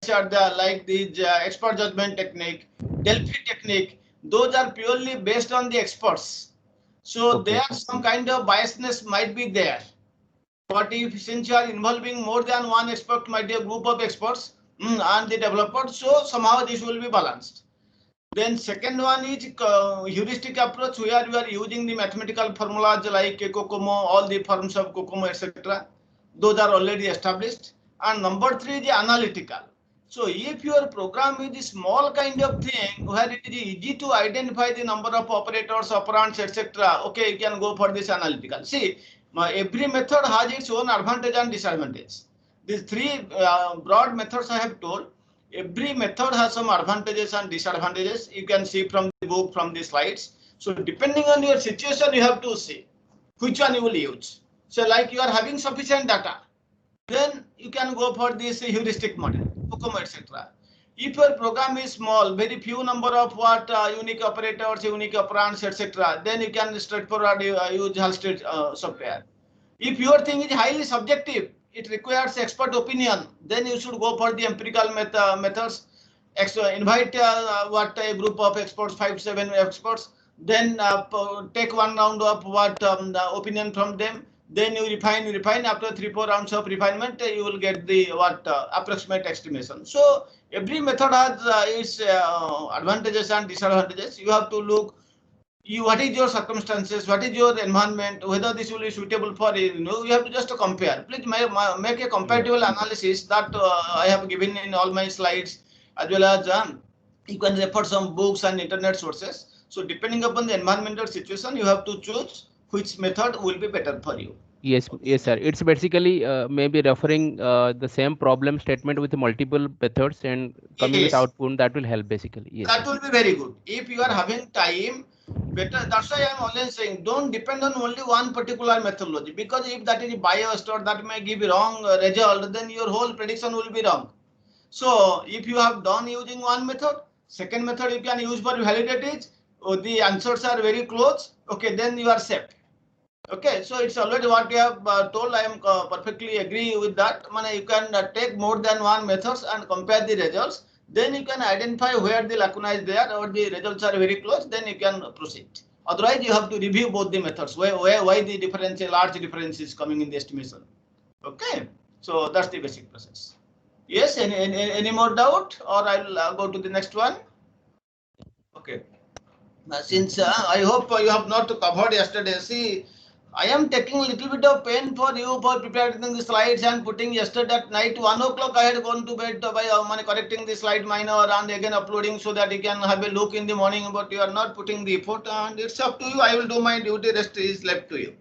are there, like these expert judgment technique, Delphi technique. Those are purely based on the experts. So there some kind of biasness might be there. But if since you are involving more than one expert, might be a group of experts and the developers, so somehow this will be balanced. Then second one is heuristic approach, where you are using the mathematical formulas like COCOMO, all the forms of COCOMO, etc. Those are already established. And number three is analytical. So if your program is a small kind of thing where it is easy to identify the number of operators, operands, etc., okay, you can go for this analytical. See, every method has its own advantage and disadvantage. These three broad methods I have told. Every method has some advantages and disadvantages. You can see from the book, from the slides. So depending on your situation, you have to see which one you will use. So like you are having sufficient data, then you can go for this heuristic model, COCOMO, etc. If your program is small, very few number of unique operators, unique operands, etc., then you can straightforward use Halstead software. If your thing is highly subjective, it requires expert opinion, then you should go for the empirical methods. Invite a group of experts, 5-7 experts, then take one round of the opinion from them. Then you refine. After 3-4 rounds of refinement, you will get the approximate estimation. So every method has its advantages and disadvantages. You have to look what is your circumstances, what is your environment, whether this will be suitable for you. You have to just compare. Please make a compatible analysis that I have given in all my slides, as well as you can refer some books and internet sources. So depending upon the environmental situation, you have to choose which method will be better for you. Yes, yes, sir. It's basically maybe referring the same problem statement with multiple methods and coming with Yes, output. That will help basically. Yes, that yes. will be very good. If you are having time, better. That's why I'm always saying don't depend on only one particular methodology, because if that is biased or that may give wrong result, then your whole prediction will be wrong. So if you have done using one method, second method you can use for validate it, the answers are very close, okay, then you are safe. Okay, so it's already what you have told. I am perfectly agree with that. You can take more than one methods and compare the results. Then you can identify where the lacuna is there or the results are very close. Then you can proceed. Otherwise, you have to review both the methods. Why the difference, a large difference is coming in the estimation. Okay, so that's the basic process. Yes, any more doubt, or I'll go to the next one. Okay. Since I hope you have not covered yesterday. See, I am taking a little bit of pain for you for preparing the slides and putting yesterday at night 1 o'clock. I had gone to bed by correcting the slide minor and again uploading so that you can have a look in the morning. But you are not putting the effort, and it's up to you. I will do my duty. Rest is left to you.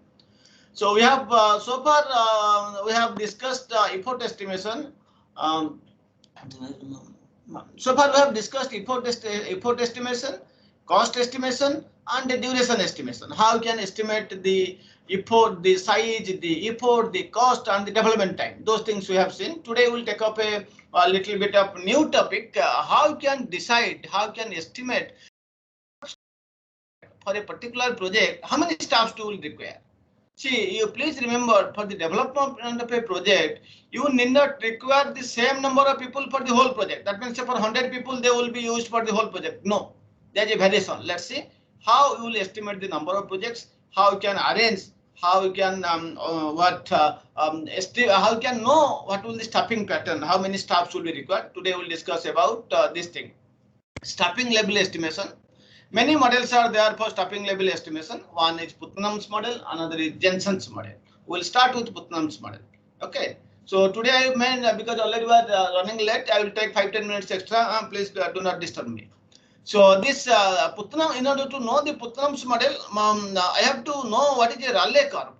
So we have so far we have discussed effort estimation. Um, so far we have discussed effort estimation, cost estimation, and the duration estimation. How you can estimate the effort, the size, the effort, the cost, and the development time. Those things we have seen. Today we will take up a little bit of new topic. How you can decide, how you can estimate for a particular project, how many staffs you will require. See, you please remember, for the development of a project, you need not require the same number of people for the whole project. That means, say for 100 people, they will be used for the whole project. No, there is a variation. Let's see how you will estimate the number of projects, how you can arrange, how you can how you can know what will the staffing pattern, how many staffs will be required. Today we will discuss about this thing, staffing level estimation. Many models are there for staffing level estimation. One is Putnam's model, another is Jensen's model. We'll start with Putnam's model. Okay. So today I mean, because already we are running late, I will take 5-10 minutes extra. Please do not disturb me. So this Putnam, in order to know the Putnam's model, I have to know what is a Rayleigh curve.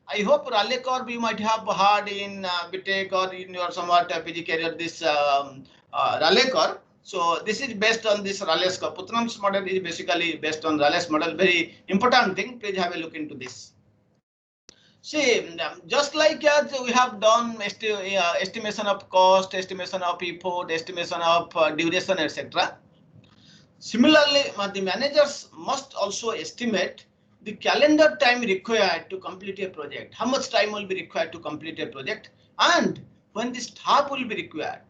I hope Rayleigh curve you might have heard in BTech or in your somewhat PG career, this Rayleigh curve. So this is based on this Rayleigh's curve. Putnam's model is basically based on Rayleigh's model. Very important thing. Please have a look into this. See, just like as we have done estimation of cost, estimation of effort, estimation of duration, etc. Similarly, the managers must also estimate the calendar time required to complete a project. How much time will be required to complete a project, and when the staff will be required.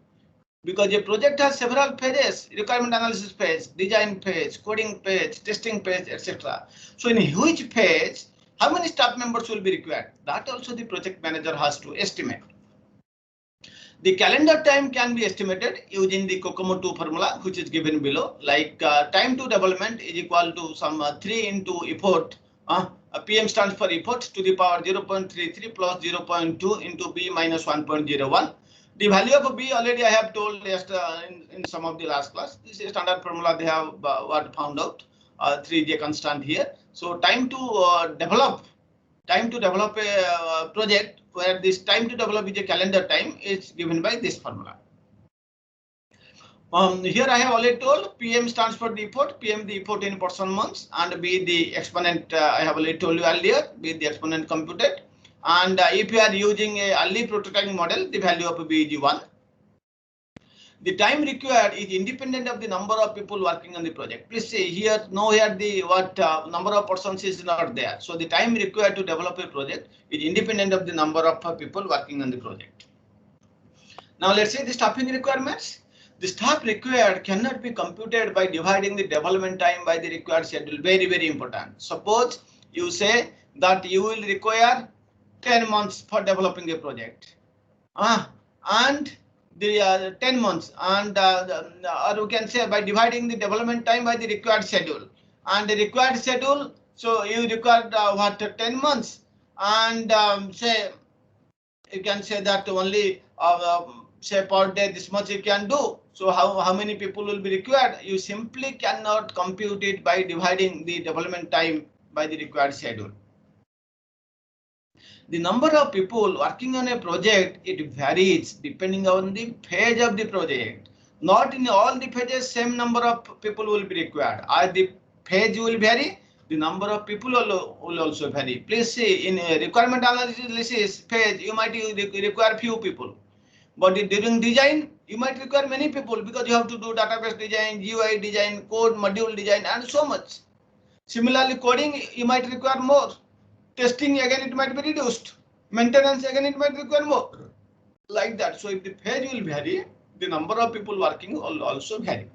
Because a project has several phases: requirement analysis phase, design phase, coding phase, testing phase, etc. So in which phase, how many staff members will be required? That also the project manager has to estimate. The calendar time can be estimated using the COCOMO 2 formula, which is given below. Like time to development is equal to some 3 into effort. PM stands for effort to the power 0.33 plus 0.2 into B minus 1.01. The value of B already I have told in some of the last class. This is standard formula they have what found out. 3J constant here. So time to develop a project, where this time to develop is a calendar time, is given by this formula. Here I have already told PM stands for the effort, PM the effort in person months, and B the exponent I have already told you earlier, B the exponent computed. And if you are using a early prototyping model, the value of B is 1. The time required is independent of the number of people working on the project. Please see here, here the number of persons is not there. So the time required to develop a project is independent of the number of people working on the project. Now let's say the staffing requirements. The staff required cannot be computed by dividing the development time by the required schedule. Very, very important. Suppose you say that you will require 10 months for developing a project. And the 10 months, and or you can say by dividing the development time by the required schedule, and the required schedule, so you require 10 months, and say you can say that only say per day this much you can do. So how many people will be required? You simply cannot compute it by dividing the development time by the required schedule. The number of people working on a project, it varies depending on the phase of the project. Not in all the phases same number of people will be required. As the phase will vary, the number of people will also vary. Please see, in a requirement analysis phase, you might require few people. But during design, you might require many people, because you have to do database design, GUI design, code module design, and so much. Similarly, coding, you might require more. Testing, again, it might be reduced. Maintenance, again, it might require more. Like that. So if the phase will vary, the number of people working will also vary.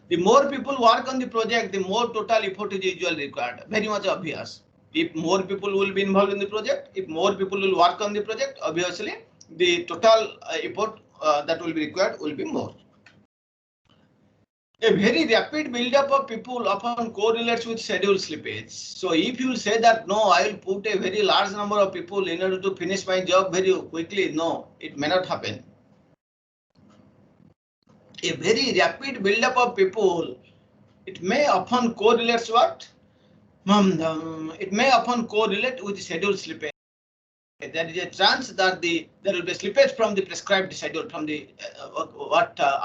The more people work on the project, the more total effort is usually required. Very much obvious. If more people will be involved in the project, if more people will work on the project, obviously the total effort that will be required will be more. A very rapid buildup of people often correlates with schedule slippage. So if you say that no, I will put a very large number of people in order to finish my job very quickly, no, it may not happen. A very rapid buildup of people, it may often correlates what? It may often correlate with schedule slippage. There is a chance that there will be slippage from the prescribed schedule, from the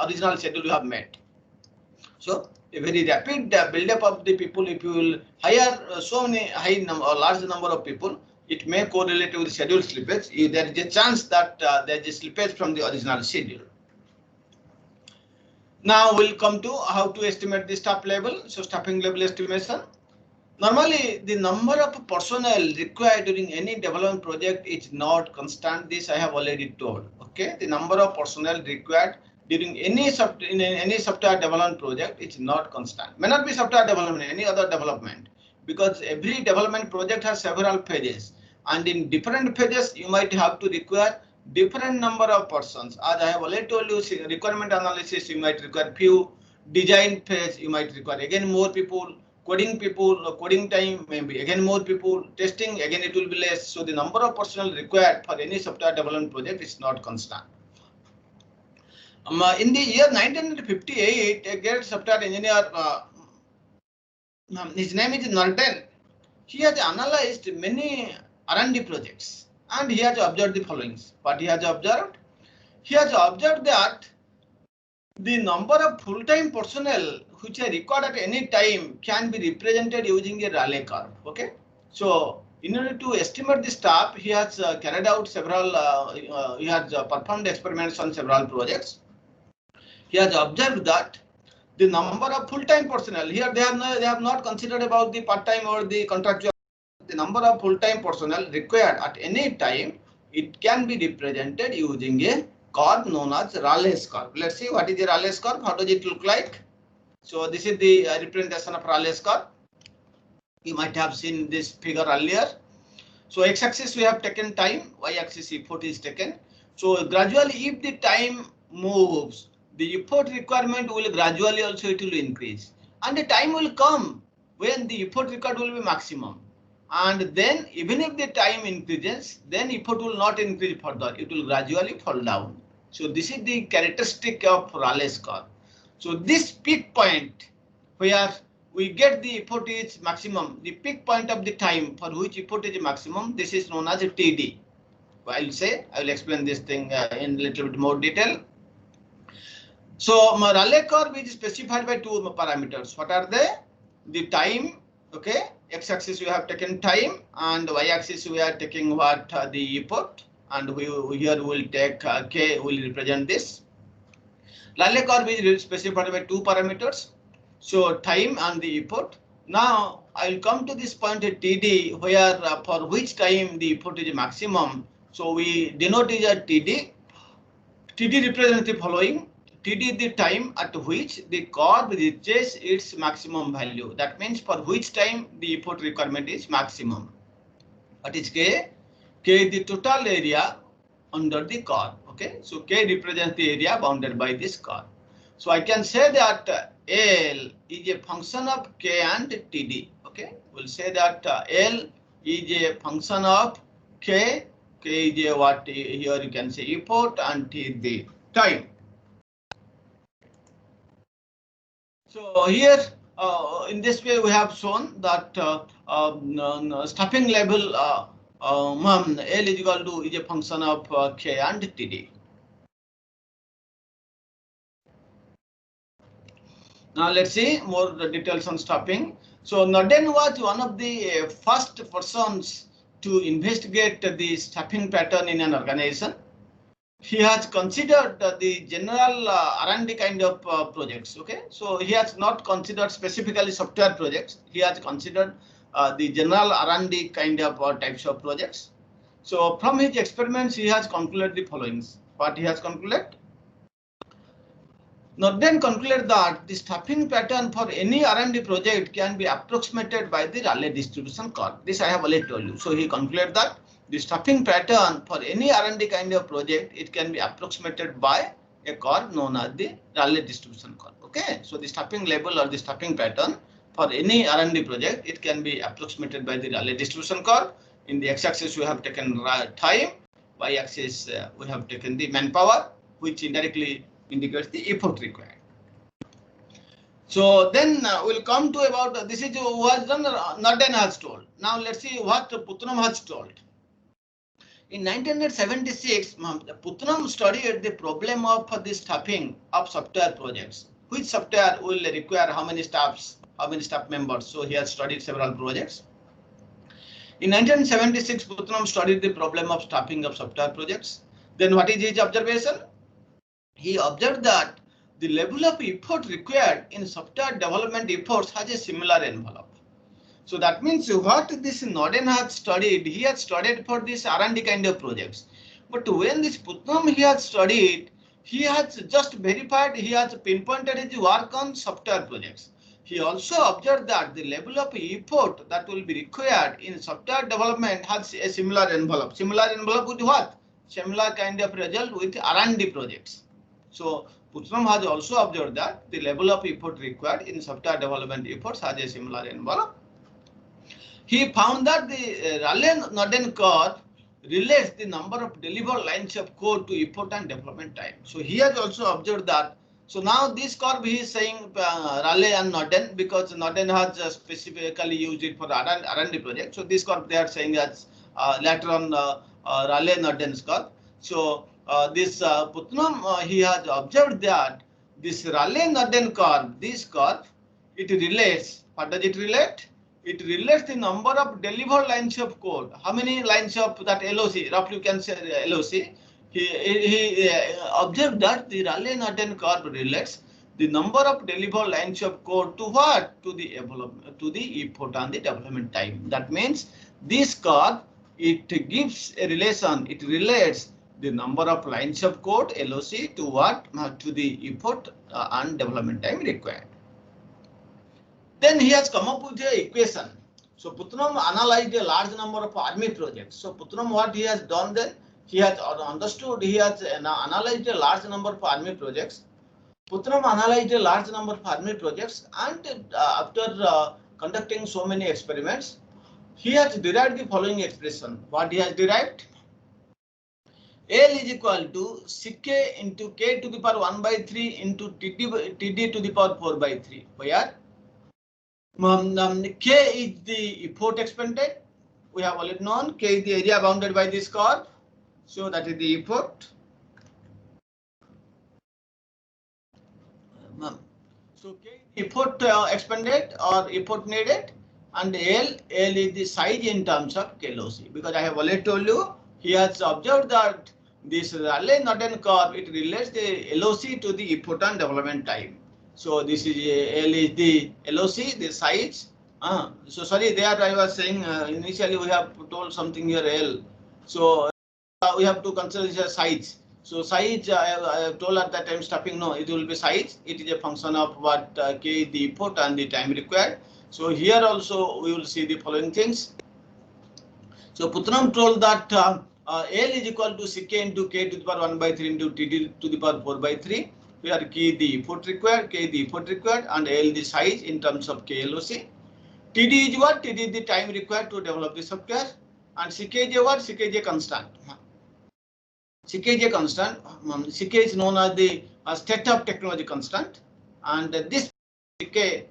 original schedule you have made. So a very rapid buildup of the people, if you will hire large number of people, it may correlate with schedule slippage. There is a chance that there is a slippage from the original schedule. Now we'll come to how to estimate the staff level. So staffing level estimation. Normally, the number of personnel required during any development project is not constant. This I have already told. Okay, the number of personnel required during any software development project is not constant. May not be software development, any other development, because every development project has several phases, and in different phases you might have to require different number of persons. As I have already told you, requirement analysis you might require few, design phase you might require again more people, coding time maybe again more people, testing again it will be less. So the number of personnel required for any software development project is not constant. In the year 1958, a great software engineer, his name is Norton. He has analyzed many R&D projects, and he has observed the following. What he has observed? He has observed that the number of full-time personnel which are required at any time can be represented using a Rayleigh curve. Okay, so in order to estimate the staff, he has carried out several. He has performed experiments on several projects. He has observed that the number of full-time personnel here they have not considered about the part-time or the contractual. The number of full-time personnel required at any time, it can be represented using a curve known as Rayleigh's curve. Let's see what is the Rayleigh's curve. How does it look like? So this is the representation of Rayleigh's curve. You might have seen this figure earlier. So x-axis we have taken time, y-axis effort is taken. So gradually, if the time moves, the effort requirement will gradually also it will increase, and the time will come when the effort required will be maximum. And then even if the time increases, then effort will not increase further, it will gradually fall down. So this is the characteristic of Rayleigh's curve. So this peak point where we get the effort is maximum, the peak point of the time for which effort is maximum, this is known as a TD. I will explain this thing in a little bit more detail. So Rayleigh curve is specified by two parameters. What are they? The time, okay, x-axis we have taken time, and y-axis we are taking what the effort, and here we will take k will represent this. Rayleigh curve is specified by two parameters, so time and the effort. Now I will come to this point at TD, where for which time the effort is maximum. So we denote it as TD. TD represents the following. TD is the time at which the curve reaches its maximum value. That means for which time the effort requirement is maximum. What is K? K is the total area under the curve. Okay, so K represents the area bounded by this curve. So I can say that L is a function of K and TD. Okay, we'll say that L is a function of K. K is a what here you can say effort, and T is the time. So here in this way we have shown that staffing level L is equal to is a function of K and TD. Now let's see more details on staffing. So Norden was one of the first persons to investigate the staffing pattern in an organization. He has considered the general R&D kind of projects. Okay, so he has not considered specifically software projects. He has considered the general R&D kind of types of projects. So from his experiments, he has concluded the following. What he has concluded? Norden concluded that the staffing pattern for any R&D project can be approximated by the Rayleigh distribution curve. This I have already told you. So he concluded that the staffing pattern for any R&D kind of project, it can be approximated by a curve known as the Rayleigh distribution curve. Okay, so the staffing level or the staffing pattern for any R&D project, it can be approximated by the Rayleigh distribution curve. In the x-axis we have taken time, y-axis we have taken the manpower, which indirectly indicates the effort required. So then we'll come to about this is what Norden has told. Now let's see what Putnam has told. In 1976, Putnam studied the problem of the staffing of software projects. Which software will require how many staff members? So he has studied several projects. In 1976, Putnam studied the problem of staffing of software projects. Then what is his observation? He observed that the level of effort required in software development efforts has a similar envelope. So that means what this Norden has studied, he has studied for this R&D kind of projects. But when this Putnam he has studied, he has just verified, he has pinpointed his work on software projects. He also observed that the level of effort that will be required in software development has a similar envelope. Similar envelope with what? Similar kind of result with R&D projects. So Putnam has also observed that the level of effort required in software development efforts has a similar envelope. He found that the Rayleigh-Norden curve relates the number of delivered lines of code to effort and development time. So he has also observed that. So now this curve he is saying Rayleigh and Norden, because Norden has specifically used it for R&D project. So this curve they are saying as later on Rayleigh-Norden's curve. So this Putnam he has observed that this Rayleigh-Norden curve, this curve, it relates. What does it relate? It relates the number of delivered lines of code. How many lines of that LOC? Roughly you can say LOC. He observed that the Rayleigh-Norden curve relates the number of delivered lines of code to what? To the effort and the development time. That means this curve it gives a relation. It relates the number of lines of code LOC to what? To the effort and development time required. Then he has come up with an equation. So Putnam analyzed a large number of army projects. So Putnam, what he has done then, he has understood, he has analyzed a large number of army projects. Putnam analyzed a large number of army projects, and after conducting so many experiments, he has derived the following expression. What he has derived? L is equal to Ck into K to the power 1 by 3 into Td to the power 4 by 3, where K is the effort expended. We have already known K is the area bounded by this curve. So that is the effort. So K is the effort expended or effort needed, and L is the size in terms of KLOC. Because I have already told you, he has observed that this Rayleigh-Norton curve, it relates the LOC to the effort and development time. So this is L is the LOC, the size. So sorry, there I was saying initially we have told something here L. So we have to consider the size. So size, I have told at that time stopping, no, it will be size. It is a function of what K is the effort and the time required. So here also we will see the following things. So Putnam told that L is equal to Ck into K to the power 1 by 3 into Td to the power 4 by 3. Where K the effort required, K the effort required, and L the size in terms of KLOC. Td is what? Td is the time required to develop the software, and Ck is what? Ck is a constant. Ck is a constant. Ck is known as the state of technology constant, and this Ck,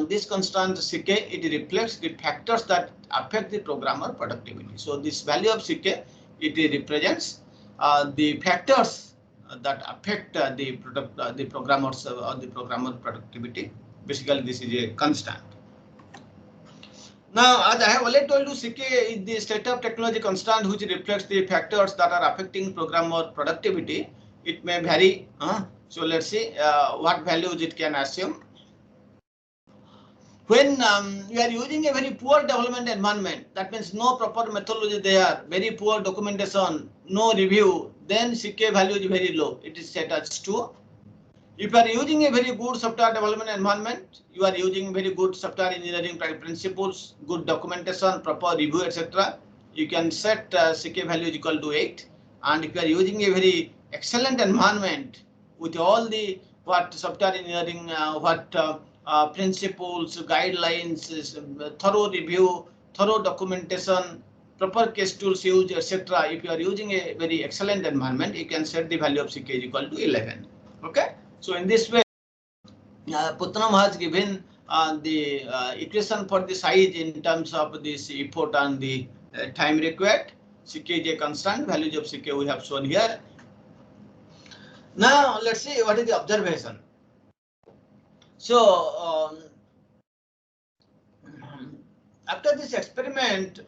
this constant Ck, it reflects the factors that affect the programmer productivity. So this value of Ck, it represents the factors that affect the programmers or the programmer productivity. Basically, this is a constant. Now, as I have already told you, Ck is the state of technology constant, which reflects the factors that are affecting programmer productivity. It may vary. So let's see what values it can assume. When you are using a very poor development environment, that means no proper methodology there, very poor documentation, no review, then Ck value is very low. It is set as 2. If you are using a very good software development environment, you are using very good software engineering principles, good documentation, proper review, etc. You can set Ck value is equal to 8. And if you are using a very excellent environment with all the software engineering, principles, guidelines, thorough review, thorough documentation, proper case tools used, etc. If you are using a very excellent environment, you can set the value of Ck is equal to 11. Okay. So in this way, Putnam has given the equation for the size in terms of this effort and the time required. Ck is a constant, values of Ck we have shown here. Now let's see what is the observation. So after this experiment,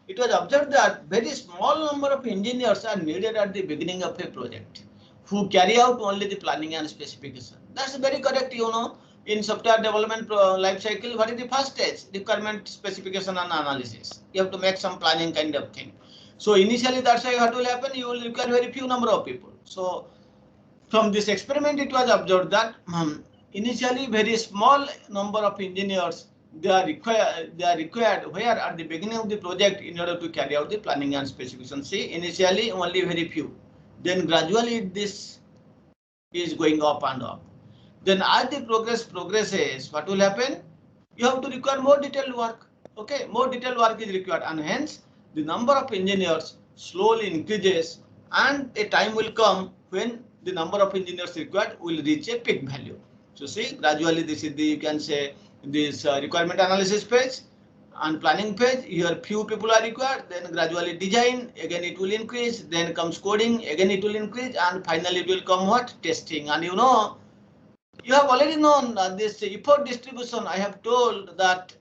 it was observed that very small number of engineers are needed at the beginning of a project who carry out only the planning and specification. That's very correct, you know. In software development life cycle, what is the first stage? Requirement specification and analysis. You have to make some planning kind of thing. So initially, that's why what will happen, you will require very few number of people. So from this experiment, it was observed that initially very small number of engineers they are required where at the beginning of the project in order to carry out the planning and specification. See, initially only very few. Then gradually this is going up and up. Then as the progresses, what will happen? You have to require more detailed work. Okay, more detailed work is required, and hence the number of engineers slowly increases, and a time will come when the number of engineers required will reach a peak value. So see, gradually this is the, you can say, this requirement analysis phase and planning phase. Here few people are required, then gradually design, again it will increase, then comes coding, again it will increase, and finally it will come what? Testing. And you know, you have already known this effort distribution. I have told that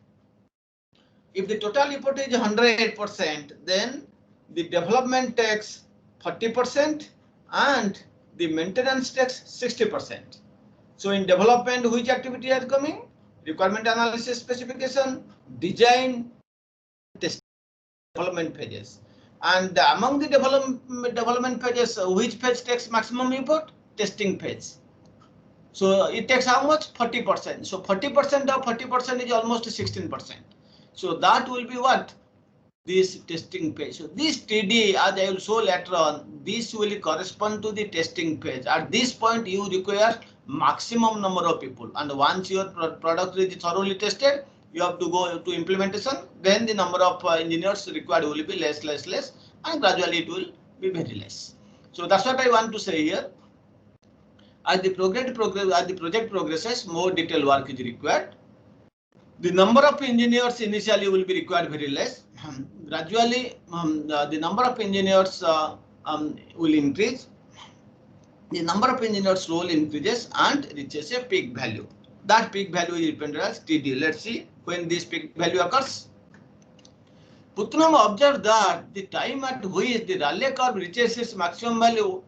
if the total effort is 100%, then the development takes 40% and the maintenance takes 60%. So in development, which activity is coming? Requirement analysis, specification, design, testing, development phases. And among the development phases, which phase takes maximum effort? Testing phase. So it takes how much? 40%. So 40% of 40% is almost 16%. So that will be what? This testing phase. So this TD, as I will show later on, this will correspond to the testing phase. At this point, you require maximum number of people. And once your product is thoroughly tested, you have to go to implementation. Then the number of engineers required will be less, and gradually it will be very less. So that's what I want to say here. As the project progresses, more detailed work is required. The number of engineers initially will be required very less. Gradually, the number of engineers will increase. The number of engineers slowly increases and reaches a peak value. That peak value is dependent as TD. Let's see when this peak value occurs. Putnam observed that the time at which the Rayleigh curve reaches its maximum value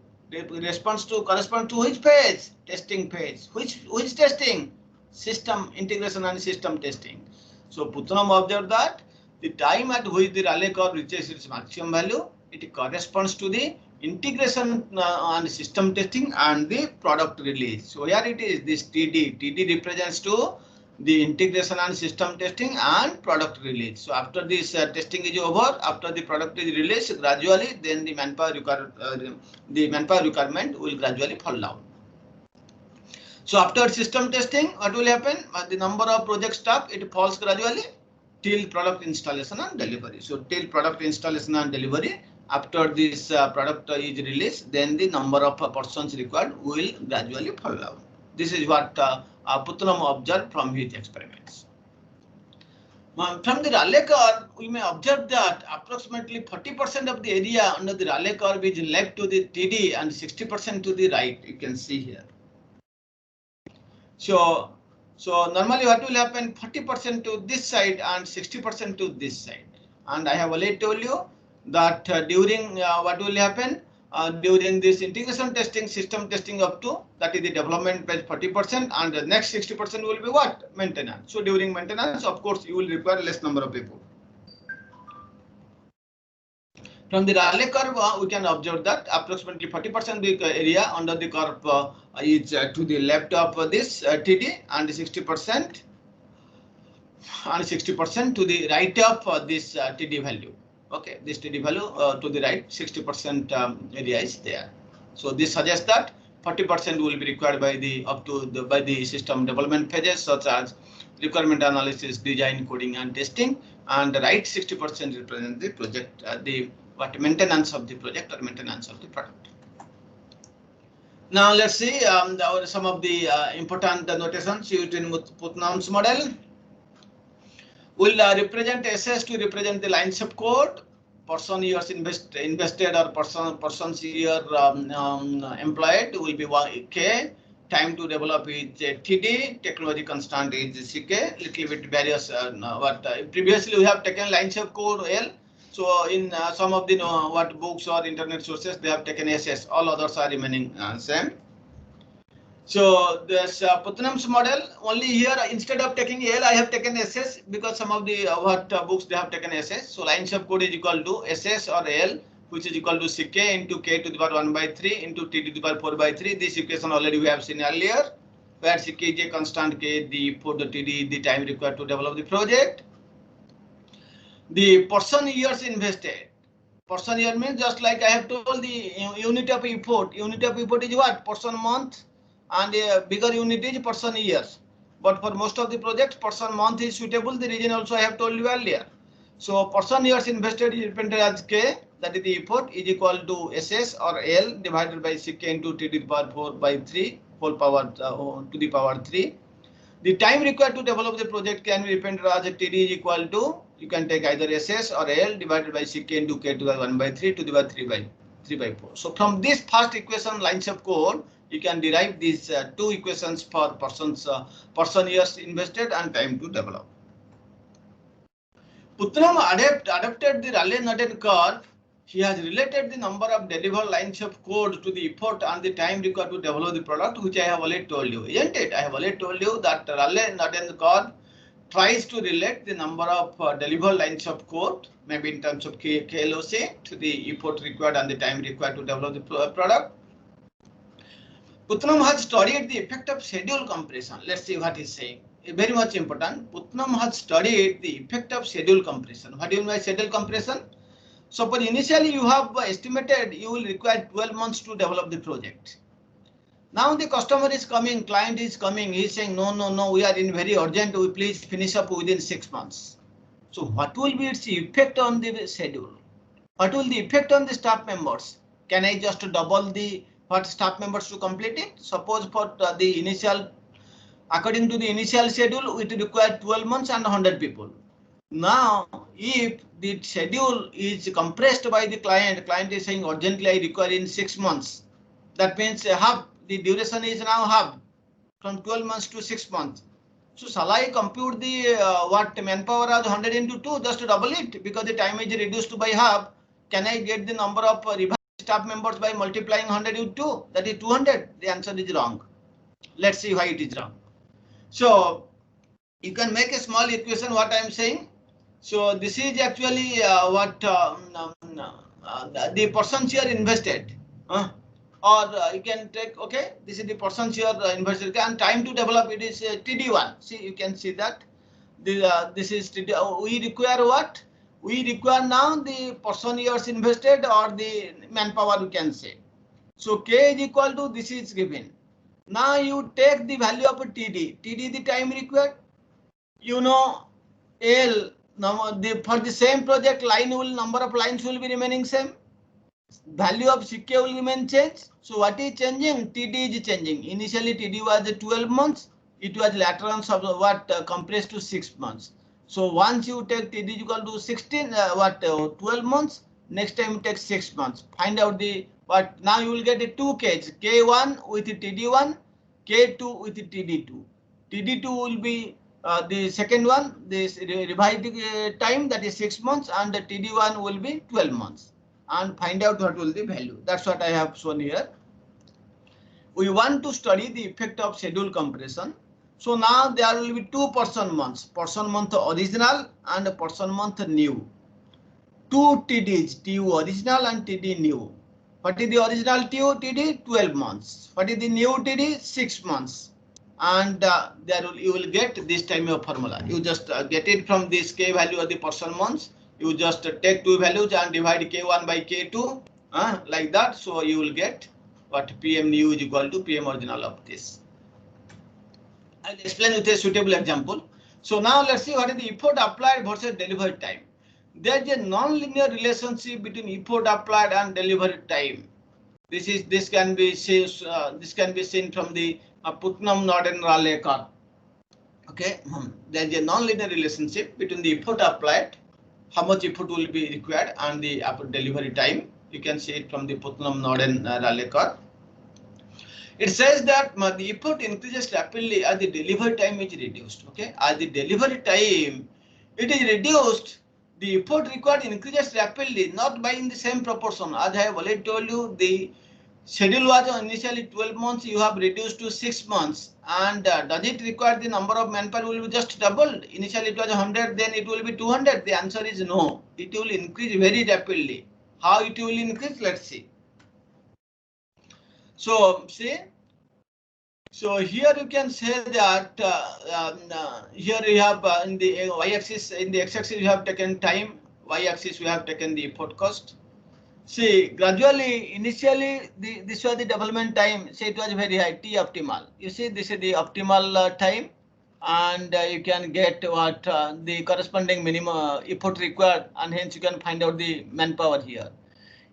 corresponds to which phase? Testing phase. Which testing? System integration and system testing. So Putnam observed that the time at which the Rayleigh curve reaches its maximum value, it corresponds to the integration and system testing and the product release. So here it is this TD. TD represents to the integration and system testing and product release. So after this testing is over, after the product is released, gradually then the manpower requirement will gradually fall down. So after system testing, what will happen? The number of project staff, it falls gradually till product installation and delivery. So till product installation and delivery, after this product is released, then the number of persons required will gradually fall down. This is what Putnam observed from his experiments. From the Rayleigh curve, we may observe that approximately 40% of the area under the Rayleigh curve is left to the TD and 60% to the right. You can see here. So normally what will happen? 40% to this side and 60% to this side. And I have already told you that during what will happen? During this integration testing, system testing up to, that is the development phase 40%, and the next 60% will be what? Maintenance. So during maintenance, of course, you will require less number of people. From the Rayleigh curve, we can observe that approximately 40% of the area under the curve is to the left of this TD and 60% to the right of this TD value. Okay, this TD value to the right, 60% area is there. So this suggests that 40% will be required by the system development phases such as requirement analysis, design, coding, and testing, and the right 60% represent the project, maintenance of the project or maintenance of the product. Now let's see some of the important notations used in Putnam's model. Will represent SS to represent the lines of code, person years invested or person's year employed will be K, time to develop is TD, technology constant is CK, little bit various previously we have taken lines of code L. So in some of the books or internet sources they have taken SS, all others are remaining same. So this Putnam's model, only here instead of taking L, I have taken SS because some of the books they have taken SS. So lines of code is equal to SS or L, which is equal to CK into K to the power 1/3 into T to the power 4/3. This equation already we have seen earlier, where CK is a constant, K for the TD, the time required to develop the project. The person years invested. Person year means just like I have told the unit of effort. Unit of effort is what? Person month. And a bigger unit is person years. But for most of the projects, person month is suitable. The reason also I have told you earlier. So person years invested is represented as K, that is the effort, is equal to SS or L divided by CK into T to the power 4/3 whole power to the power 3. The time required to develop the project can be represented as a TD is equal to, you can take either SS or L divided by CK into K to the 1/3 to the power 3/4. So from this first equation, lines of code, you can derive these two equations for person years invested and time to develop. Putnam adapted the Rayleigh-Norton curve. He has related the number of delivered lines of code to the effort and the time required to develop the product, which I have already told you, isn't it? I have already told you that Rayleigh-Norton curve tries to relate the number of delivered lines of code, maybe in terms of KLOC, to the effort required and the time required to develop the product. Putnam has studied the effect of schedule compression. Let's see what he's saying. Very much important. Putnam has studied the effect of schedule compression. What do you mean by schedule compression? So, for initially you have estimated you will require 12 months to develop the project. Now the customer is coming, client is coming, he is saying, no, we are in very urgent, we please finish up within 6 months. So what will be its effect on the schedule? What will the effect on the staff members? Can I just double the staff members to complete it? Suppose for the initial, according to the initial schedule, it required 12 months and 100 people. Now, if the schedule is compressed by the client is saying urgently I require in 6 months. That means half. The duration is now half from 12 months to 6 months. So shall I compute the what manpower as 100 into 2 just to double it because the time is reduced by half? Can I get the number of revised staff members by multiplying 100 with 2? That is 200. The answer is wrong. Let's see why it is wrong. So you can make a small equation what I am saying. So this is actually what the person share invested. Or you can take, okay, this is the person share invested and time to develop it is TD1. See, you can see that this is TD. We require what? We require now the person years invested or the manpower, you can say. So K is equal to this is given. Now you take the value of TD. TD the time required. You know, L for the same project number of lines will be remaining same. Value of CK will remain changed. So what is changing? TD is changing. Initially TD was 12 months. It was later on compressed to 6 months. So once you take TD equal to 12 months. Next time you take 6 months. Find out the what. Now you will get a 2 Ks. K1 with TD1, K2 with TD2. TD2 will be the second one. This revised time, that is 6 months, and the TD1 will be 12 months. And find out what will the value. That's what I have shown here. We want to study the effect of schedule compression. So now there will be 2 person months, person month original and person month new. 2 TDs, TU original and TD new. What is the original TD? 12 months. What is the new TD? 6 months. And you will get this time of formula. You just get it from this K value of the person months. You just take 2 values and divide K1 by K2 like that. So you will get what PM new is equal to PM original of this. I'll explain with a suitable example. So now let's see what is the effort applied versus delivery time. There is a non-linear relationship between effort applied and delivery time. This can be seen from the Putnam, Norden, Raleigh curve. Okay, there is a non-linear relationship between the effort applied, how much effort will be required, and the delivery time. You can see it from the Putnam, Norden, Raleigh curve. It says that the effort increases rapidly as the delivery time is reduced. Okay, as the delivery time it is reduced, the effort required increases rapidly, not by in the same proportion. As I have already told you, the schedule was initially 12 months, you have reduced to 6 months. And does it require the number of manpower will be just doubled? Initially it was 100, then it will be 200. The answer is no. It will increase very rapidly. How it will increase? Let's see. So see. So here you can say that here you have in the y-axis, in the x-axis you have taken time, y-axis we have taken the effort cost. See, gradually, initially, this was the development time. Say it was very high, T optimal. You see, this is the optimal time, and you can get what the corresponding minimum effort required, and hence you can find out the manpower here.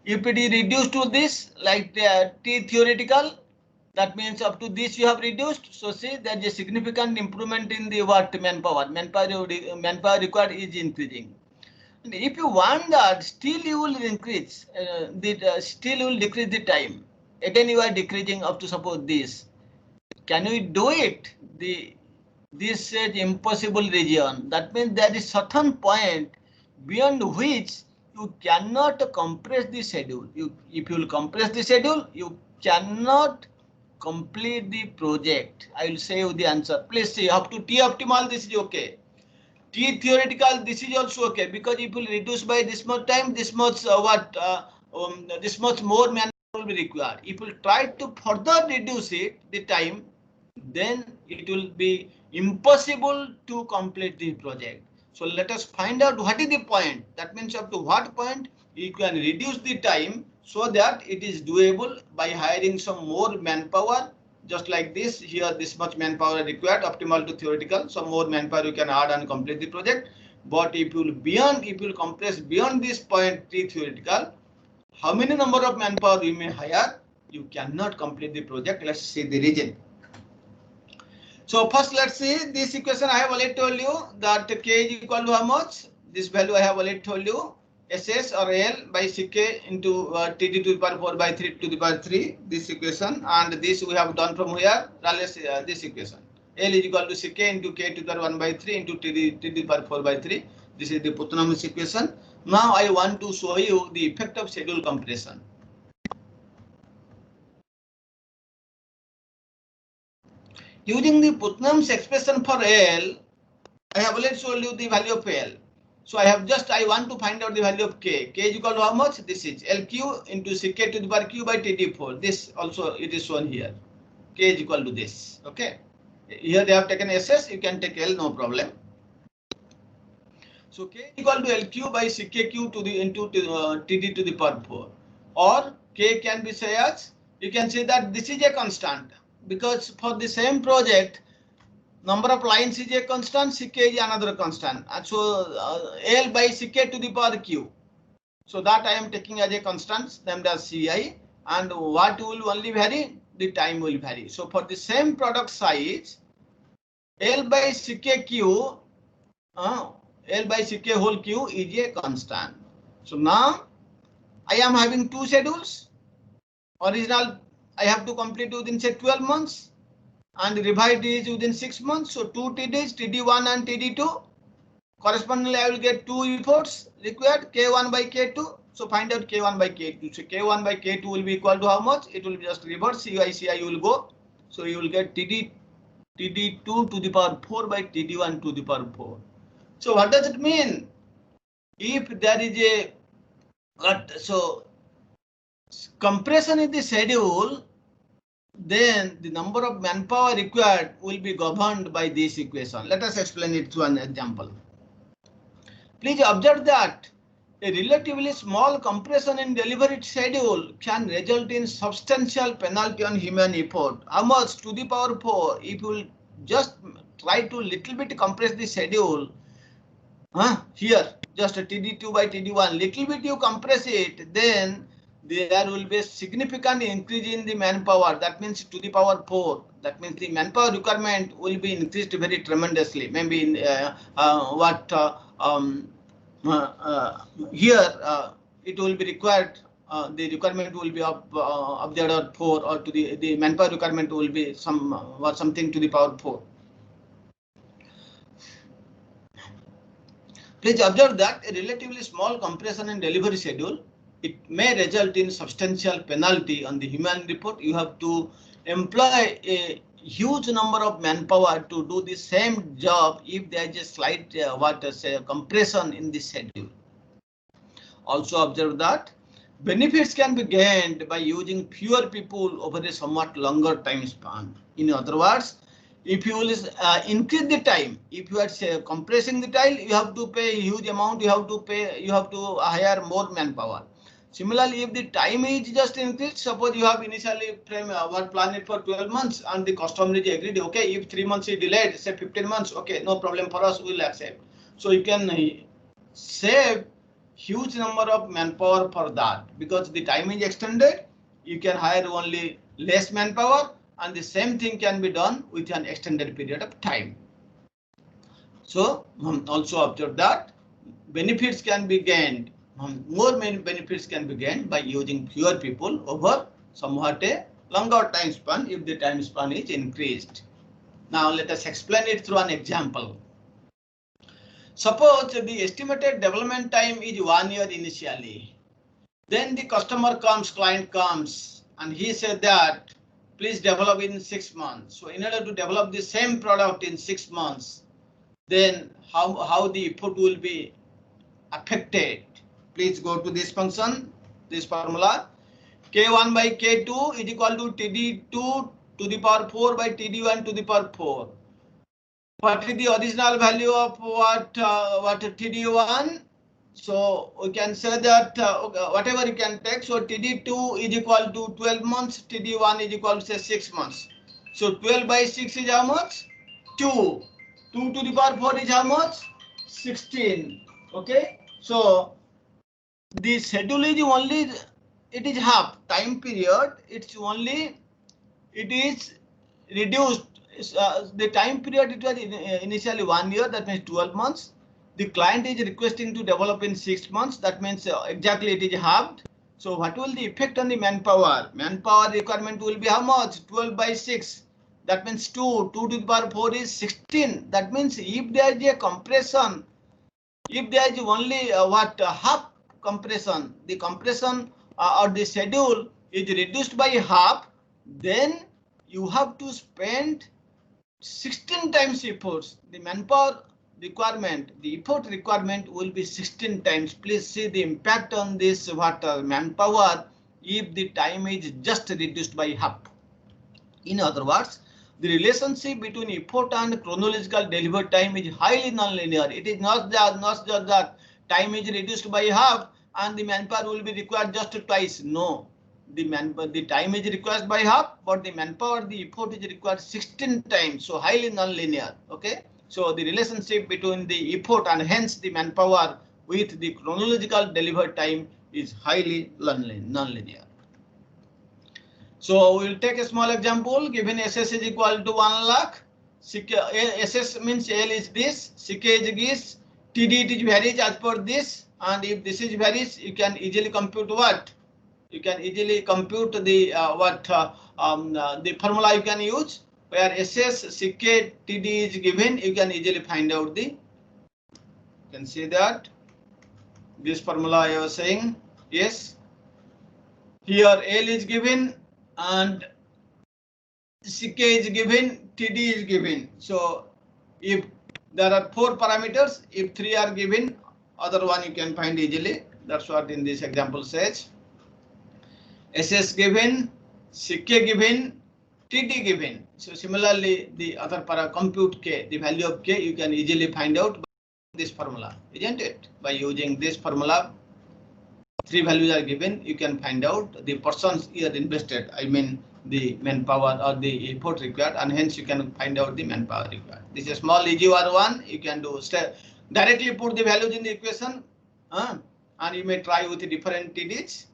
If it is reduced to this, like the T theoretical, that means up to this you have reduced. So see, there is a significant improvement in the manpower. Manpower required is increasing. And if you want that, still you will increase, still you will decrease the time. Again, you are decreasing up to suppose this. Can we do it? This is impossible region. That means there is certain point beyond which you cannot compress the schedule. If you will compress the schedule, you cannot complete the project. I will say you the answer. Please see up to T optimal. This is okay. T theoretical, this is also okay, because if you reduce by this much time, this much this much more manpower will be required. If you try to further reduce it, the time, then it will be impossible to complete the project. So let us find out what is the point. That means up to what point you can reduce the time so that it is doable by hiring some more manpower. Just like this, here this much manpower required, optimal to theoretical, some more manpower you can add and complete the project. But if you will compress beyond this point, T theoretical, how many number of manpower you may hire, you cannot complete the project. Let's see the reason. So first, let's see this equation. I have already told you that K is equal to how much? This value I have already told you. SS or L by Ck into Td to the power 4 by 3 to the power 3. This equation, and this we have done from here. Let's this equation. L is equal to Ck into K to the power 1 by 3 into Td to the power 4 by 3. This is the Putnam's equation. Now I want to show you the effect of schedule compression. Using the Putnam's expression for L, I have already shown you the value of L. So I want to find out the value of K. K is equal to how much? This is LQ into Ck to the power Q by Td4. This also it is shown here. K is equal to this. Okay. Here they have taken SS. You can take L, no problem. So K is equal to LQ by Ckq to the into Td to the power 4. Or K can be said as, you can say that this is a constant, because for the same project, number of lines is a constant, Ck is another constant. And so L by Ck to the power Q. So that I am taking as a constant, named as Ci, and what will only vary? The time will vary. So for the same product size, L by Ck whole Q is a constant. So now I am having two schedules. Original I have to complete within say 12 months. And revised is within 6 months. So 2 TDs, TD1 and TD2. Correspondingly, I will get 2 efforts required, K1 by K2. So find out K1 by K2. So K1 by K2 will be equal to how much? It will be just reverse, Ci you will go. So you will get TD2 to the power 4 by TD1 to the power 4. So what does it mean? If there is a compression in the schedule, then the number of manpower required will be governed by this equation. Let us explain it through an example. Please observe that a relatively small compression in delivery schedule can result in substantial penalty on human effort. How much? To the power 4. If you will just try to little bit compress the schedule, here just a TD2 by TD1, little bit you compress it, then there will be a significant increase in the manpower. That means to the power 4. That means the manpower requirement will be increased very tremendously. Maybe in here it will be required. The requirement will be of the order 4, or to the manpower requirement will be something to the power 4. Please observe that a relatively small compression in delivery schedule, it may result in substantial penalty on the human effort. You have to employ a huge number of manpower to do the same job if there is a slight compression in the schedule. Also observe that benefits can be gained by using fewer people over a somewhat longer time span. In other words, if you will increase the time, if you are compressing the time, you have to pay a huge amount, you have to hire more manpower. Similarly, if the time is just increased, suppose you have initially planned it for 12 months and the customer is agreed, okay, if 3 months is delayed, say 15 months, okay, no problem for us, we will accept. So you can save huge number of manpower for that, because the time is extended, you can hire only less manpower, and the same thing can be done with an extended period of time. So also observe that benefits can be gained, more benefits can be gained by using fewer people over somewhat a longer time span if the time span is increased. Now let us explain it through an example. Suppose the estimated development time is 1 year initially. Then the client comes, and he said that please develop in 6 months. So in order to develop the same product in 6 months, then how the effort will be affected. Please go to this function, this formula. K1 by K2 is equal to TD2 to the power 4 by TD1 to the power 4. What is the original value of what TD1? So we can say that whatever you can take. So TD2 is equal to 12 months. TD1 is equal to say 6 months. So 12 by 6 is how much? 2. 2 to the power 4 is how much? 16. Okay. So the schedule is only, it is half time period. It is reduced. The time period, it was initially 1 year, that means 12 months. The client is requesting to develop in 6 months, that means exactly it is halved. So what will the effect on the manpower? Manpower requirement will be how much? 12 by 6. That means 2 to the power 4 is 16. That means if there is a compression, if there is only half compression, the compression or the schedule is reduced by half, then you have to spend 16 times efforts. The manpower requirement, the effort requirement will be 16 times. Please see the impact on this manpower if the time is just reduced by half. In other words, the relationship between effort and chronological delivery time is highly nonlinear. It is not just that time is reduced by half and the manpower will be required just twice. No, the time is required by half, but the manpower, the effort is required 16 times. So highly nonlinear. Okay. So the relationship between the effort and hence the manpower with the chronological delivery time is highly nonlinear. So we'll take a small example. Given SS is equal to 1 lakh, SS means L is this, CK is this, TD it is varies as per this, and if this is varies, you can easily compute what? You can easily compute the the formula you can use, where SS, CK, TD is given. You can easily find out the. You can see that this formula I was saying. Yes. Here L is given and CK is given, TD is given. So if there are 4 parameters, if 3 are given, other one you can find easily. That's what in this example says. SS given, CK given, TD given. So similarly, the other compute K, the value of K, you can easily find out by this formula, isn't it? By using this formula, 3 values are given, you can find out the persons here invested, I mean the manpower or the effort required, and hence you can find out the manpower required. This is a small easy one. You can do directly put the values in the equation, and you may try with the different TDs.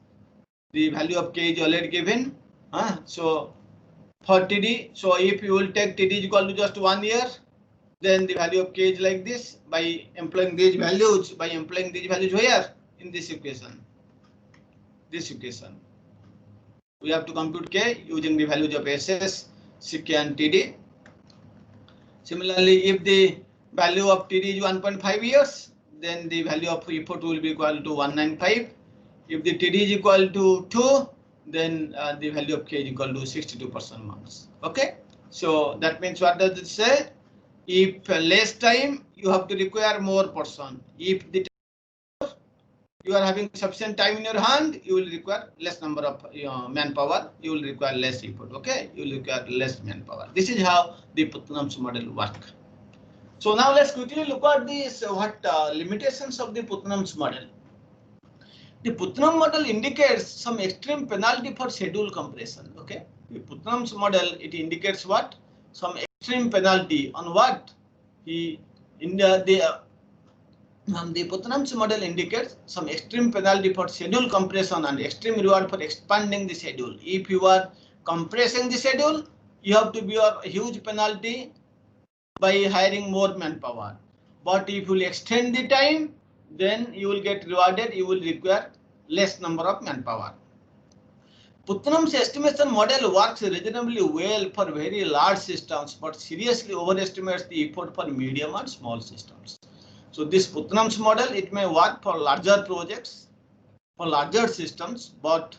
The value of K is already given. So for TD, so if you will take TD is equal to just 1 year, then the value of K is like this. By employing these values, where? In this equation. This equation. We have to compute K using the values of SS, CK and TD. Similarly, if the value of TD is 1.5 years, then the value of effort will be equal to 195. If the TD is equal to 2, then the value of K is equal to 62% marks. Okay. So that means what does it say? If less time, you have to require more person. If the you are having sufficient time in your hand, you will require less number of manpower. You will require less effort. Okay, you will require less manpower. This is how the Putnam's model works. So now let's quickly look at this limitations of the Putnam's model. The Putnam model indicates some extreme penalty for schedule compression. Okay, the Putnam's model, it indicates what? Some extreme penalty on what? The Putnam's model indicates some extreme penalty for schedule compression and extreme reward for expanding the schedule. If you are compressing the schedule, you have to bear a huge penalty by hiring more manpower. But if you will extend the time, then you will get rewarded. You will require less number of manpower. Putnam's estimation model works reasonably well for very large systems, but seriously overestimates the effort for medium and small systems. So this Putnam's model, it may work for larger projects, for larger systems, but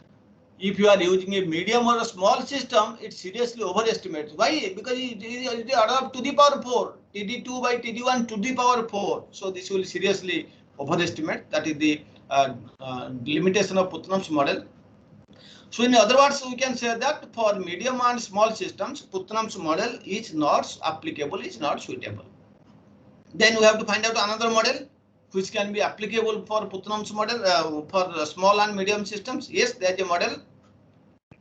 If you are using a medium or a small system, it seriously overestimates. Why? Because it is order of to the power 4, TD2 by TD1 to the power 4. So this will seriously overestimate. That is the limitation of Putnam's model. So in other words, we can say that for medium and small systems, Putnam's model is not applicable, is not suitable. Then we have to find out another model which can be applicable for Putnam's model for small and medium systems. Yes, there is a model.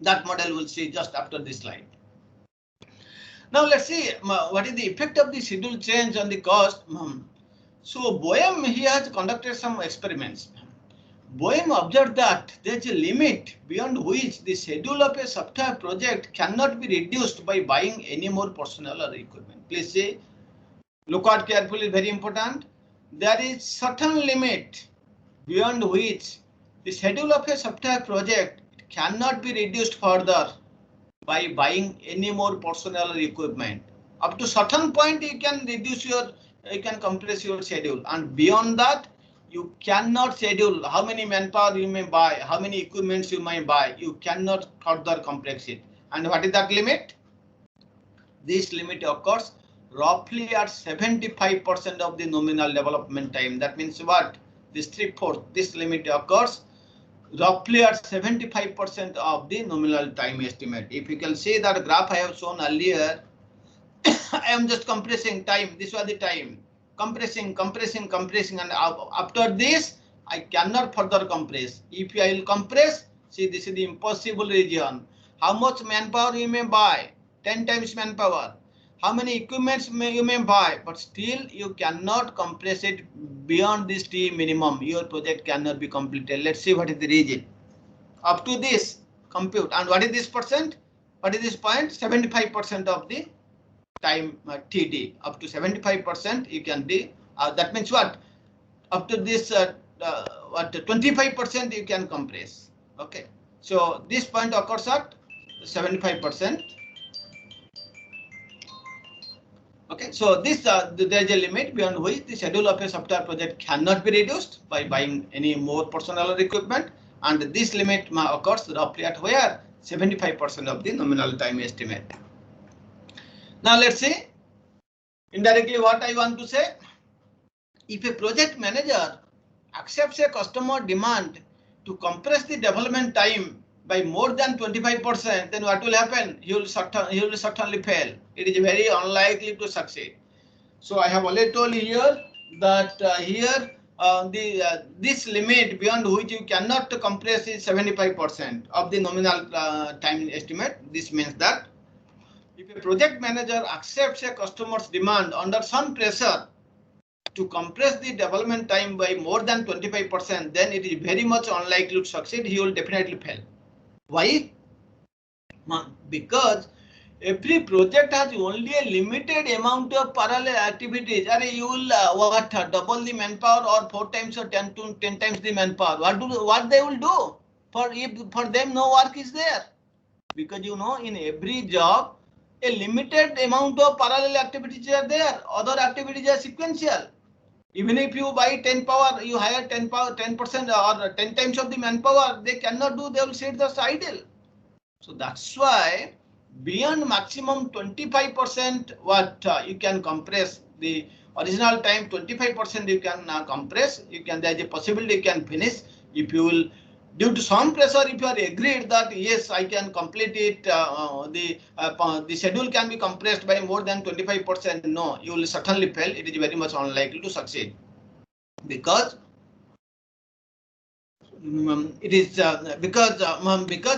That model we'll see just after this slide. Now let's see what is the effect of the schedule change on the cost. So Boehm, he has conducted some experiments. Boehm observed that there is a limit beyond which the schedule of a software project cannot be reduced by buying any more personnel or equipment. Please see, look out carefully, very important. There is certain limit beyond which the schedule of a software project cannot be reduced further by buying any more personnel or equipment. Up to certain point you can reduce you can compress your schedule, and beyond that you cannot schedule how many manpower you may buy, how many equipments you may buy. You cannot further compress it. And what is that limit? This limit occurs roughly at 75% of the nominal development time. That means what? This 3/4. This limit occurs roughly at 75% of the nominal time estimate. If you can see that graph I have shown earlier, I am just compressing time. This was the time. Compressing, and after this, I cannot further compress. If I will compress, see, this is the impossible region. How much manpower you may buy? 10 times manpower. How many equipments you may buy? But still, you cannot compress it beyond this T minimum. Your project cannot be completed. Let's see what is the region. Up to this, compute. And what is this percent? What is this point? 75% of the time TD. Up to 75% you can do. That means what? Up to this, what 25% you can compress. Okay. So this point occurs at 75%. Okay, so this there is a limit beyond which the schedule of a software project cannot be reduced by buying any more personnel or equipment, and this limit occurs roughly at where 75% of the nominal time estimate. Now let's see indirectly what I want to say. If a project manager accepts a customer demand to compress the development time by more than 25%, then what will happen? He will certainly fail. It is very unlikely to succeed. So I have already told you here that this limit beyond which you cannot compress is 75% of the nominal time estimate. This means that if a project manager accepts a customer's demand under some pressure to compress the development time by more than 25%, then it is very much unlikely to succeed. He will definitely fail. Why? Because every project has only a limited amount of parallel activities. You will double the manpower or 4 times or 10 times the manpower. What they will do? For them no work is there. Because you know, in every job a limited amount of parallel activities are there. Other activities are sequential. Even if you buy 10 power, you hire 10% or 10 times of the manpower, they cannot do, they will sit just idle. So that's why beyond maximum 25% what you can compress the original time, 25% you can compress, there is a possibility you can finish. If you will, due to some pressure, if you are agreed that yes, I can complete it, the schedule can be compressed by more than 25%, no, you will certainly fail. It is very much unlikely to succeed, because it is because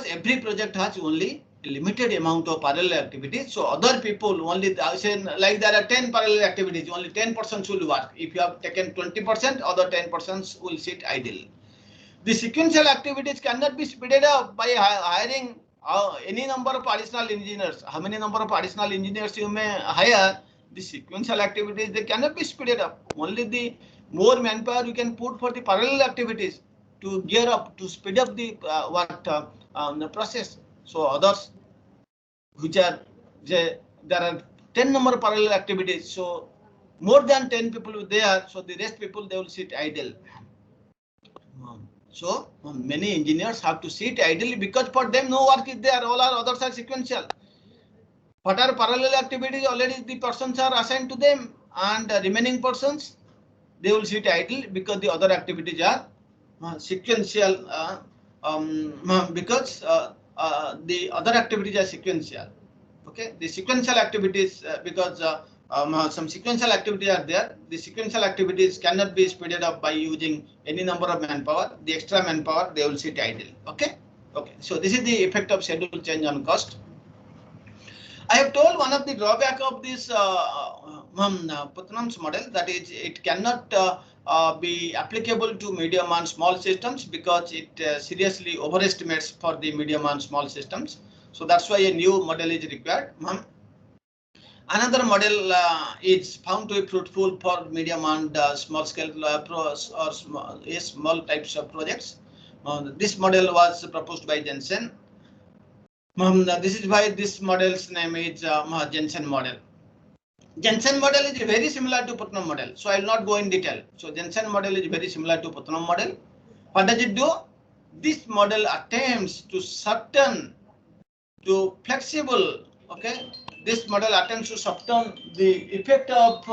every project has only a limited amount of parallel activities. So other people only, say like there are 10 parallel activities, only 10% should work. If you have taken 20%, other 10% will sit idle. The sequential activities cannot be speeded up by hiring any number of additional engineers. How many number of additional engineers you may hire? The sequential activities, they cannot be speeded up. Only the more manpower you can put for the parallel activities to gear up, to speed up the the process. So others, which are there are 10 number of parallel activities. So more than 10 people there. So the rest people, they will sit idle. So many engineers have to sit idly because for them no work is there, all are others are sequential. What are parallel activities already the persons are assigned to them, and remaining persons they will sit idle because the other activities are sequential, because the other activities are sequential. Okay, the sequential activities because some sequential activities are there. The sequential activities cannot be speeded up by using any number of manpower. The extra manpower they will sit idle. Okay, okay. So this is the effect of schedule change on cost. I have told one of the drawback of this Putnam's model, that is it cannot be applicable to medium and small systems because it seriously overestimates for the medium and small systems. So that's why a new model is required. Another model is found to be fruitful for medium and small scale small types of projects. This model was proposed by Jensen. This is why this model's name is Jensen model. Jensen model is very similar to Putnam model, so I will not go in detail. So Jensen model is very similar to Putnam model. What does it do? This model attempts to shorten to flexible. Okay, this model attempts to shorten the effect of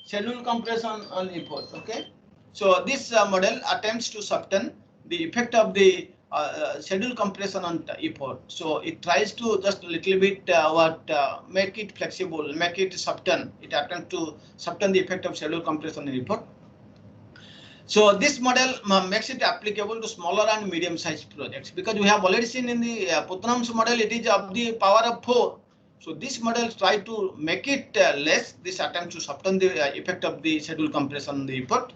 schedule compression on effort. Okay, so this model attempts to shorten the effect of the schedule compression on effort. So it tries to just a little bit make it flexible, make it shorten. It attempts to shorten the effect of schedule compression on effort. So this model makes it applicable to smaller and medium-sized projects, because we have already seen in the Putnam's model it is of the power of 4. So this model try to make it less. This attempt to shorten the effect of the schedule compression on the effort,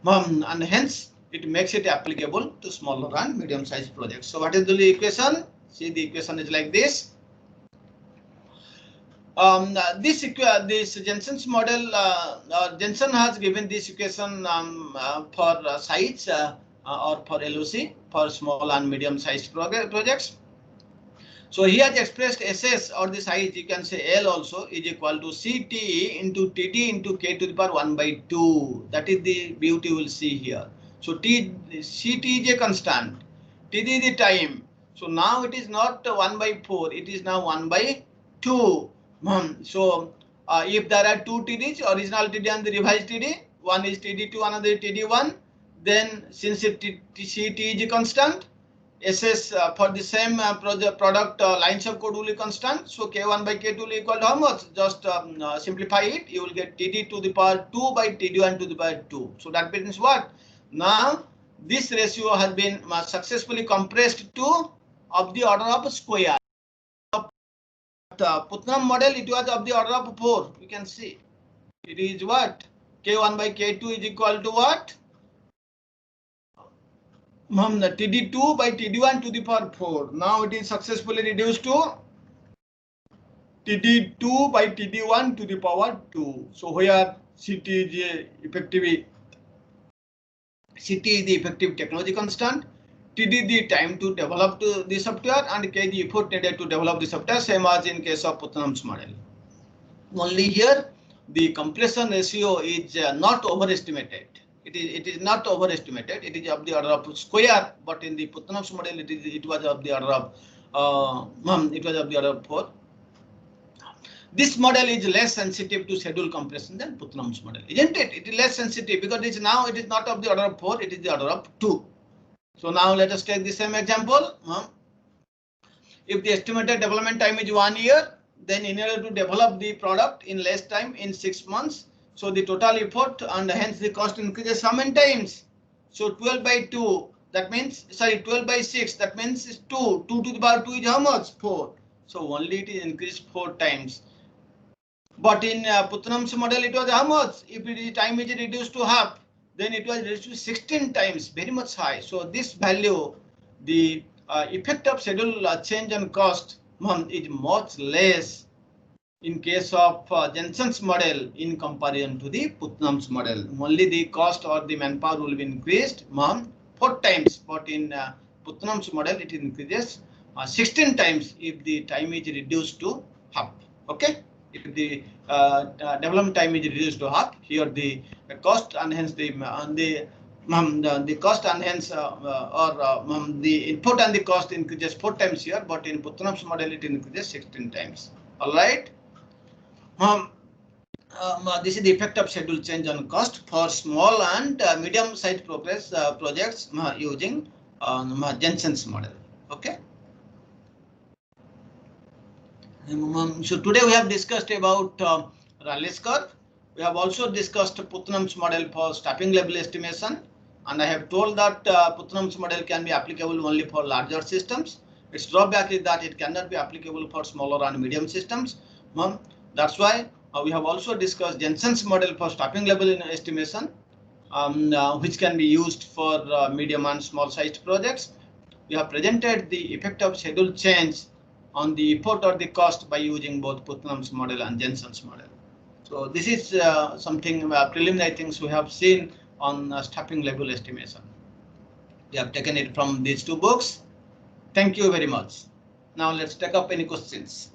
and hence it makes it applicable to smaller and medium-sized projects. So what is the equation? See, the equation is like this. This Jensen's model, Jensen has given this equation for sites or for LOC for small and medium-sized projects. So he has expressed SS, or the size, you can say L also, is equal to CTE into TD into K to the power 1 by 2. That is the beauty you will see here. So CT is a constant, TD is the time. So now it is not 1 by 4, it is now 1 by 2. So if there are two TDs, original TD and the revised TD, one is TD2, another is TD1, then since CT is a constant, SS for the same product lines of code will be constant. So K1 by K2 will equal to how much? Just simplify it. You will get TD to the power 2 by TD1 to the power 2. So that means what? Now this ratio has been successfully compressed to of the order of square. Putnam model, it was of the order of 4. You can see it is what? K1 by K2 is equal to what? TD2 by TD1 to the power 4. Now it is successfully reduced to TD2 by TD1 to the power 2. So where CT is the effective technology constant, TD the time to develop the software, and K the effort needed to develop the software, same as in case of Putnam's model. Only here the compression ratio is not overestimated. It is not overestimated. It is of the order of square, but in the Putnam's model it was of the order of 4. This model is less sensitive to schedule compression than Putnam's model, isn't it? It is less sensitive because it is not of the order of 4, it is the order of 2. So now let us take the same example. If the estimated development time is 1 year, then in order to develop the product in less time, in 6 months, so the total effort and hence the cost increases how many times? So 12 by 2, that means, sorry, 12 by 6, that means is 2. 2 to the power 2 is how much? 4. So only it is increased 4 times. But in Putnam's model, it was how much? If the time is reduced to half, then it was reduced to 16 times, very much high. So this value, the effect of schedule change on cost is much less in case of Jensen's model in comparison to the Putnam's model. Only the cost or the manpower will be increased 4 times, but in Putnam's model it increases 16 times if the time is reduced to half. Okay, if the development time is reduced to half, here the cost and hence the the cost and hence the input and the cost increases 4 times here, but in Putnam's model it increases 16 times. All right. This is the effect of schedule change on cost for small and medium-sized projects using Jensen's model. Okay. So today we have discussed about Rayleigh's curve. We have also discussed Putnam's model for staffing level estimation, and I have told that Putnam's model can be applicable only for larger systems. Its drawback is that it cannot be applicable for smaller and medium systems. That's why we have also discussed Jensen's model for staffing level estimation, which can be used for medium and small sized projects. We have presented the effect of schedule change on the effort or the cost by using both Putnam's model and Jensen's model. So this is something preliminary things we have seen on staffing level estimation. We have taken it from these two books. Thank you very much. Now let's take up any questions.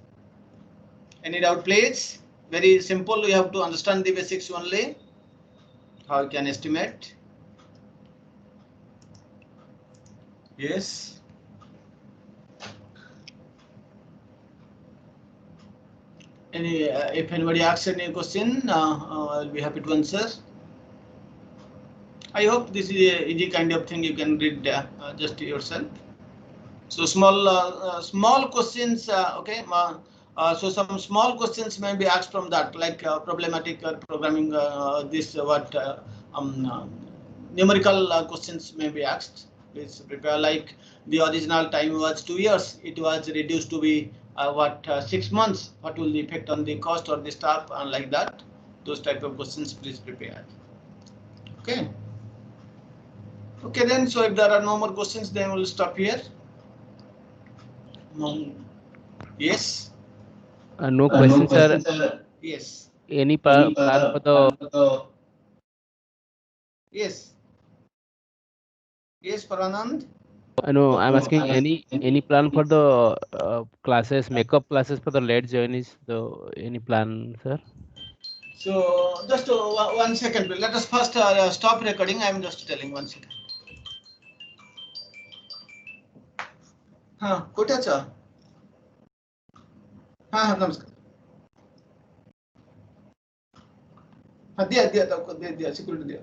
Any doubt, please? Very simple. You have to understand the basics only. How you can estimate. Yes. If anybody asks any question, I'll be happy to answer. I hope this is a easy kind of thing you can read just yourself. So small questions. Okay. So some small questions may be asked from that, like problematic programming. Numerical questions may be asked. Please prepare, like the original time was 2 years. It was reduced to be 6 months. What will the effect on the cost or the staff, and like that? Those type of questions, please prepare. Okay. Okay then. So if there are no more questions, then we'll stop here. Yes. No questions, sir. Yes. Any plan for the? Yes. Yes, Paranand. No, I'm asking any plan for the classes, makeup classes for the late journeys. Any plan, sir? So just 1 second, please. Let us first stop recording. I am just telling 1 second. हाँ कुठे अच्छा हाँ नमस्कार हाँ दिया दिया security दिया